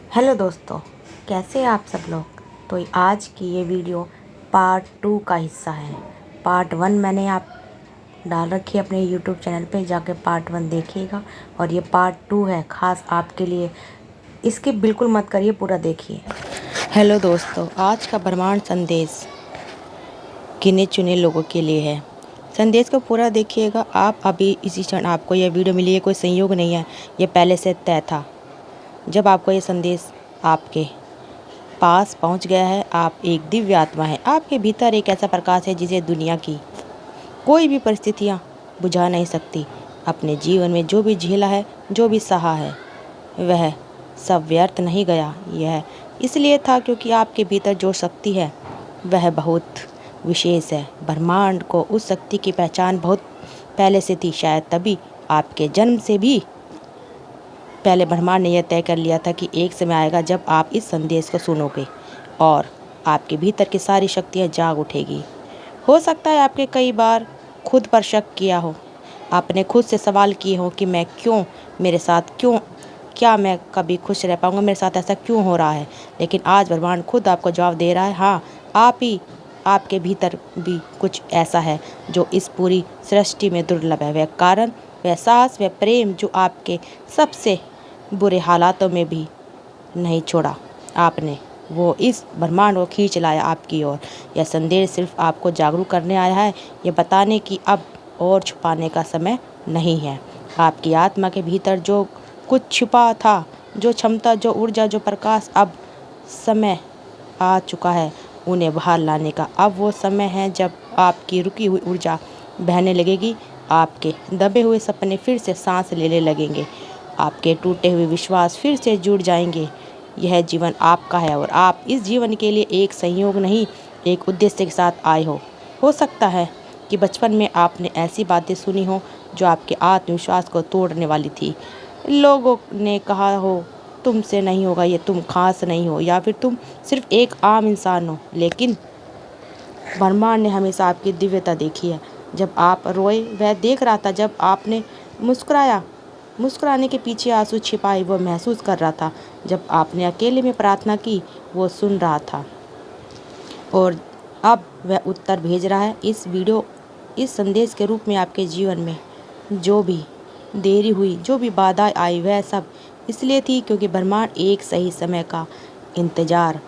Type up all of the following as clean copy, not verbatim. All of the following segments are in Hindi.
हेलो दोस्तों, कैसे हैं आप सब लोग। तो आज की ये वीडियो पार्ट 2 का हिस्सा है। पार्ट 1 मैंने आप डाल रखी है अपने यूट्यूब चैनल पे, जाके पार्ट 1 देखिएगा। और ये पार्ट 2 है ख़ास आपके लिए, इसकी बिल्कुल मत करिए, पूरा देखिए। हेलो दोस्तों, आज का ब्रह्मांड संदेश गिने चुने लोगों के लिए है। संदेश को पूरा देखिएगा आप। अभी इसी क्षण आपको यह वीडियो मिली है, कोई संयोग नहीं है, ये पहले से तय था। जब आपको ये संदेश आपके पास पहुंच गया है, आप एक दिव्य आत्मा है। आपके भीतर एक ऐसा प्रकाश है जिसे दुनिया की कोई भी परिस्थितियां बुझा नहीं सकती। अपने जीवन में जो भी झेला है, जो भी सहा है, वह सब व्यर्थ नहीं गया। यह इसलिए था क्योंकि आपके भीतर जो शक्ति है वह बहुत विशेष है। ब्रह्मांड को उस शक्ति की पहचान बहुत पहले से थी। शायद तभी आपके जन्म से भी पहले ब्रह्मांड ने यह तय कर लिया था कि एक समय आएगा जब आप इस संदेश को सुनोगे और आपके भीतर की सारी शक्तियाँ जाग उठेगी। हो सकता है आपके कई बार खुद पर शक किया हो, आपने खुद से सवाल किए हो कि मैं क्यों, मेरे साथ क्यों, क्या मैं कभी खुश रह पाऊँगा, मेरे साथ ऐसा क्यों हो रहा है। लेकिन आज ब्रह्मांड खुद आपको जवाब दे रहा है। हाँ, आपके भीतर भी कुछ ऐसा है जो इस पूरी सृष्टि में दुर्लभ है। वह कारण, वह साहस, वह प्रेम जो आपके सबसे बुरे हालातों में भी नहीं छोड़ा आपने, वो इस ब्रह्मांड को खींच लाया आपकी ओर। यह संदेश सिर्फ आपको जागरूक करने आया है, ये बताने कि अब और छुपाने का समय नहीं है। आपकी आत्मा के भीतर जो कुछ छुपा था, जो क्षमता, जो ऊर्जा, जो प्रकाश, अब समय आ चुका है उन्हें बाहर लाने का। अब वो समय है जब आपकी रुकी हुई ऊर्जा बहने लगेगी, आपके दबे हुए सपने फिर से सांस लेने लगेंगे, आपके टूटे हुए विश्वास फिर से जुड़ जाएंगे। यह जीवन आपका है और आप इस जीवन के लिए एक संयोग नहीं, एक उद्देश्य के साथ आए हो सकता है कि बचपन में आपने ऐसी बातें सुनी हो जो आपके आत्मविश्वास को तोड़ने वाली थी। लोगों ने कहा हो तुमसे नहीं होगा, ये तुम खास नहीं हो, या फिर तुम सिर्फ एक आम इंसान हो। लेकिन ब्रह्मांड ने हमेशा आपकी दिव्यता देखी है। जब आप रोए वह देख रहा था, जब आपने मुस्कुराया मुस्कुराने के पीछे आंसू छिपाए वो महसूस कर रहा था, जब आपने अकेले में प्रार्थना की वो सुन रहा था। और अब वह उत्तर भेज रहा है इस संदेश के रूप में। आपके जीवन में जो भी देरी हुई, जो भी बाधाएं आई, वह सब इसलिए थी क्योंकि ब्रह्मांड एक सही समय का इंतजार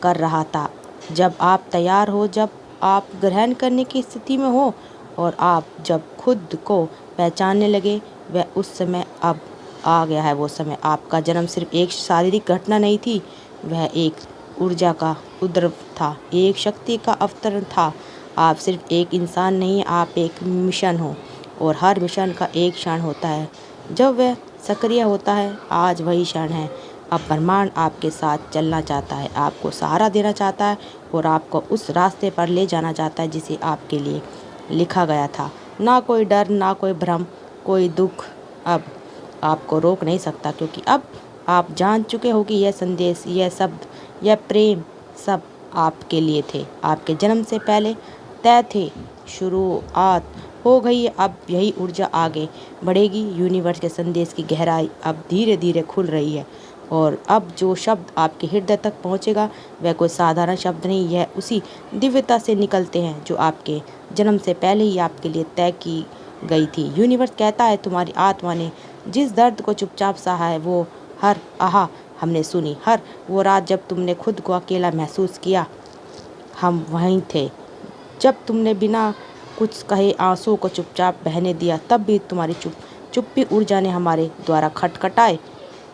कर रहा था। जब आप तैयार हो, जब आप ग्रहण करने की स्थिति में हो और आप जब खुद को पहचानने लगे, वह उस समय अब आ गया है। वो समय, आपका जन्म सिर्फ एक शारीरिक घटना नहीं थी, वह एक ऊर्जा का उद्रेक था, एक शक्ति का अवतरण था। आप सिर्फ एक इंसान नहीं, आप एक मिशन हो और हर मिशन का एक क्षण होता है जब वह सक्रिय होता है। आज वही क्षण है। अब ब्रह्मांड आपके साथ चलना चाहता है, आपको सहारा देना चाहता है और आपको उस रास्ते पर ले जाना चाहता है जिसे आपके लिए लिखा गया था। ना कोई डर, ना कोई भ्रम, कोई दुख अब आपको रोक नहीं सकता, क्योंकि अब आप जान चुके हो कि यह संदेश, यह शब्द, यह प्रेम सब आपके लिए थे, आपके जन्म से पहले तय थे। शुरुआत हो गई, अब यही ऊर्जा आगे बढ़ेगी। यूनिवर्स के संदेश की गहराई अब धीरे धीरे खुल रही है और अब जो शब्द आपके हृदय तक पहुंचेगा वह कोई साधारण शब्द नहीं, यह उसी दिव्यता से निकलते हैं जो आपके जन्म से पहले ही आपके लिए तय की गई थी। यूनिवर्स कहता है तुम्हारी आत्मा ने जिस दर्द को चुपचाप सहा है, वो हर आहा हमने सुनी, हर वो रात जब तुमने खुद को अकेला महसूस किया, हम वहीं थे। जब तुमने बिना कुछ कहे आंसुओं को चुपचाप बहने दिया, तब भी तुम्हारी चुप्पी ऊर्जा ने हमारे द्वारा खटखटाए।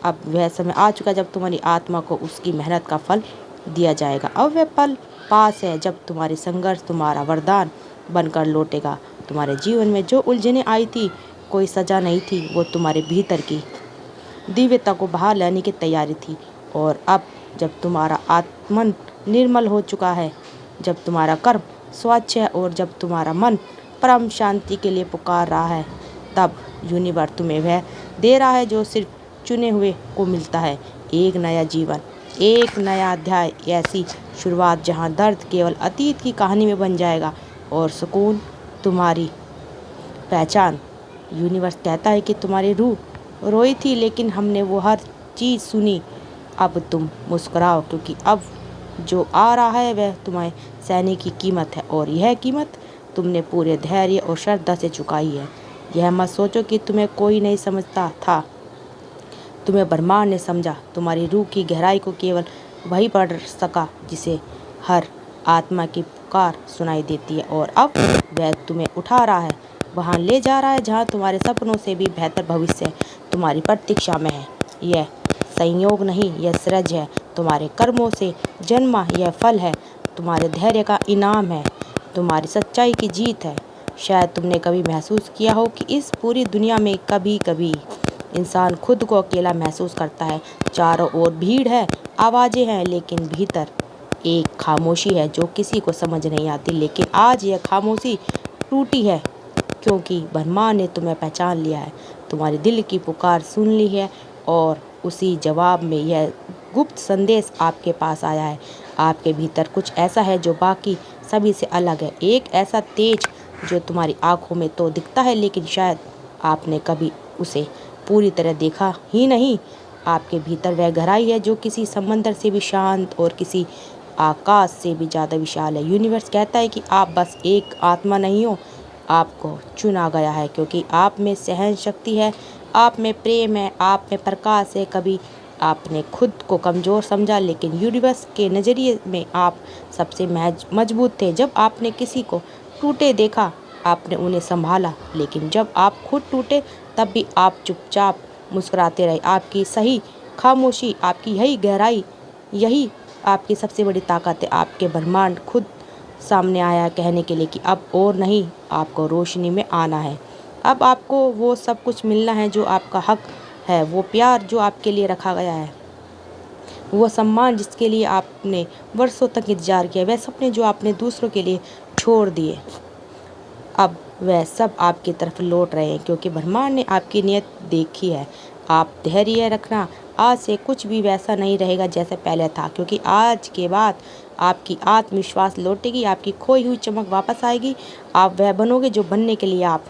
अब वह समय आ चुका जब तुम्हारी आत्मा को उसकी मेहनत का फल दिया जाएगा। अब वह पल पास है जब तुम्हारी संघर्ष तुम्हारा वरदान बनकर लौटेगा। तुम्हारे जीवन में जो उलझनें आई थी, कोई सजा नहीं थी, वो तुम्हारे भीतर की दिव्यता को बाहर लाने की तैयारी थी। और अब जब तुम्हारा आत्मन निर्मल हो चुका है, जब तुम्हारा कर्म स्वच्छ है और जब तुम्हारा मन परम शांति के लिए पुकार रहा है, तब यूनिवर्स तुम्हें वह दे रहा है जो सिर्फ चुने हुए को मिलता है। एक नया जीवन, एक नया अध्याय, ऐसी शुरुआत जहां दर्द केवल अतीत की कहानी में बन जाएगा और सुकून तुम्हारी पहचान। यूनिवर्स कहता है कि तुम्हारी रूह रोई थी, लेकिन हमने वो हर चीज़ सुनी अब तुम मुस्कुराओ, क्योंकि अब जो आ रहा है वह तुम्हारे सैनिक की कीमत है, और यह कीमत तुमने पूरे धैर्य और श्रद्धा से चुकाई है। यह मत सोचो कि तुम्हें कोई नहीं समझता था, तुम्हें ब्रह्मांड ने समझा। तुम्हारी रूह की गहराई को केवल वही पढ़ सका जिसे हर आत्मा की पुकार सुनाई देती है, और अब वह तुम्हें उठा रहा है, वहाँ ले जा रहा है जहाँ तुम्हारे सपनों से भी बेहतर भविष्य तुम्हारी प्रतीक्षा में है। यह संयोग नहीं, यह सृज है, तुम्हारे कर्मों से जन्मा यह फल है, तुम्हारे धैर्य का इनाम है, तुम्हारी सच्चाई की जीत है। शायद तुमने कभी महसूस किया हो कि इस पूरी दुनिया में कभी कभी इंसान खुद को अकेला महसूस करता है। चारों ओर भीड़ है, आवाज़ें हैं, लेकिन भीतर एक खामोशी है जो किसी को समझ नहीं आती। लेकिन आज यह खामोशी टूटी है, क्योंकि ब्रह्मांड ने तुम्हें पहचान लिया है, तुम्हारे दिल की पुकार सुन ली है, और उसी जवाब में यह गुप्त संदेश आपके पास आया है। आपके भीतर कुछ ऐसा है जो बाकी सभी से अलग है, एक ऐसा तेज जो तुम्हारी आंखों में तो दिखता है, लेकिन शायद आपने कभी उसे पूरी तरह देखा ही नहीं। आपके भीतर वह गहराई है जो किसी समंदर से भी शांत और किसी आकाश से भी ज़्यादा विशाल है। यूनिवर्स कहता है कि आप बस एक आत्मा नहीं हो, आपको चुना गया है, क्योंकि आप में सहन शक्ति है, आप में प्रेम है, आप में प्रकाश है। कभी आपने खुद को कमज़ोर समझा, लेकिन यूनिवर्स के नज़रिए में आप सबसे मजबूत थे। जब आपने किसी को टूटे देखा, आपने उन्हें संभाला, लेकिन जब आप खुद टूटे तब भी आप चुपचाप मुस्कुराते रहे। आपकी सही खामोशी, आपकी यही गहराई, यही आपकी सबसे बड़ी ताकत है। आपके ब्रह्मांड खुद सामने आया कहने के लिए कि अब और नहीं, आपको रोशनी में आना है। अब आपको वो सब कुछ मिलना है जो आपका हक है, वो प्यार जो आपके लिए रखा गया है, वो सम्मान जिसके लिए आपने वर्षों तक इंतजार किया, वह सपने जो आपने दूसरों के लिए छोड़ दिए, अब वह सब आपकी तरफ लौट रहे हैं, क्योंकि ब्रह्मांड ने आपकी नीयत देखी है। आप धैर्य रखना, आज से कुछ भी वैसा नहीं रहेगा जैसे पहले था, क्योंकि आज के बाद आपकी आत्मविश्वास लौटेगी, आपकी खोई हुई चमक वापस आएगी। आप वह बनोगे जो बनने के लिए आप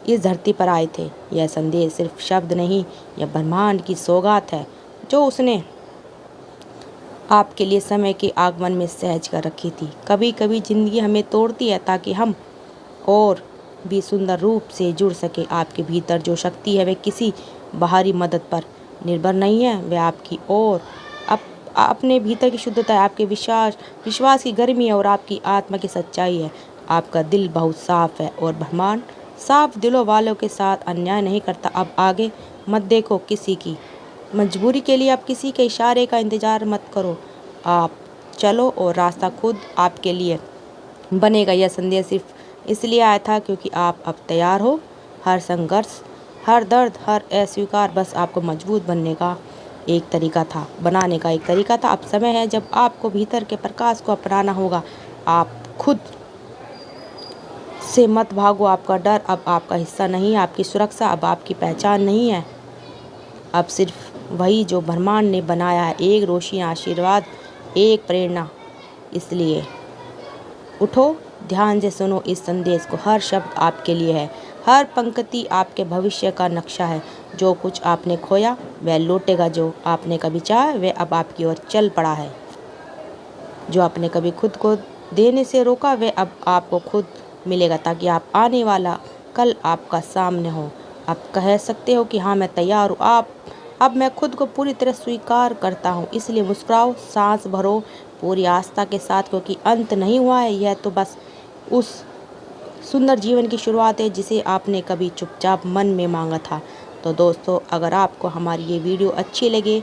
इस धरती पर आए थे। यह संदेश सिर्फ शब्द नहीं, यह ब्रह्मांड की सौगात है जो उसने आपके लिए समय के आगमन में सहज कर रखी थी। कभी कभी ज़िंदगी हमें तोड़ती है ताकि हम और भी सुंदर रूप से जुड़ सके। आपके भीतर जो शक्ति है वह किसी बाहरी मदद पर निर्भर नहीं है, वह आपकी और अपने भीतर की शुद्धता है, आपके विश्वास की गर्मी है, और आपकी आत्मा की सच्चाई है। आपका दिल बहुत साफ है, और ब्रह्मांड साफ दिलों वालों के साथ अन्याय नहीं करता। अब आगे मत देखो किसी की मजबूरी के लिए, आप किसी के इशारे का इंतज़ार मत करो, आप चलो और रास्ता खुद आपके लिए बनेगा। यह संदेश सिर्फ इसलिए आया था क्योंकि आप अब तैयार हो। हर संघर्ष, हर दर्द, हर अस्वीकार बस आपको मजबूत बनाने का एक तरीका था। अब समय है जब आपको भीतर के प्रकाश को अपनाना होगा। आप खुद से मत भागो, आपका डर अब आपका हिस्सा नहीं है, आपकी सुरक्षा अब आपकी पहचान नहीं है। अब सिर्फ वही जो ब्रह्मांड ने बनाया है, एक रोशनी, आशीर्वाद, एक प्रेरणा। इसलिए उठो, ध्यान से सुनो इस संदेश को। हर शब्द आपके लिए है, हर पंक्ति आपके भविष्य का नक्शा है। जो कुछ आपने खोया वह लौटेगा, जो आपने कभी चाहा वह अब आपकी ओर चल पड़ा है, जो आपने कभी खुद को देने से रोका वह अब आपको खुद मिलेगा, ताकि आप आने वाला कल आपका सामने हो। आप कह सकते हो कि हाँ मैं तैयार हूँ, अब मैं खुद को पूरी तरह स्वीकार करता हूँ। इसलिए मुस्कुराओ, सांस भरो पूरी आस्था के साथ, क्योंकि अंत नहीं हुआ है, यह तो बस उस सुंदर जीवन की शुरुआत है जिसे आपने कभी चुपचाप मन में मांगा था। तो दोस्तों, अगर आपको हमारी ये वीडियो अच्छी लगे,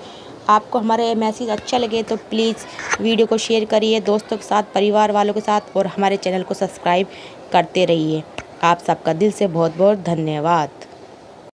आपको हमारा ये मैसेज अच्छा लगे, तो प्लीज़ वीडियो को शेयर करिए दोस्तों के साथ, परिवार वालों के साथ, और हमारे चैनल को सब्सक्राइब करते रहिए। आप सबका दिल से बहुत बहुत धन्यवाद।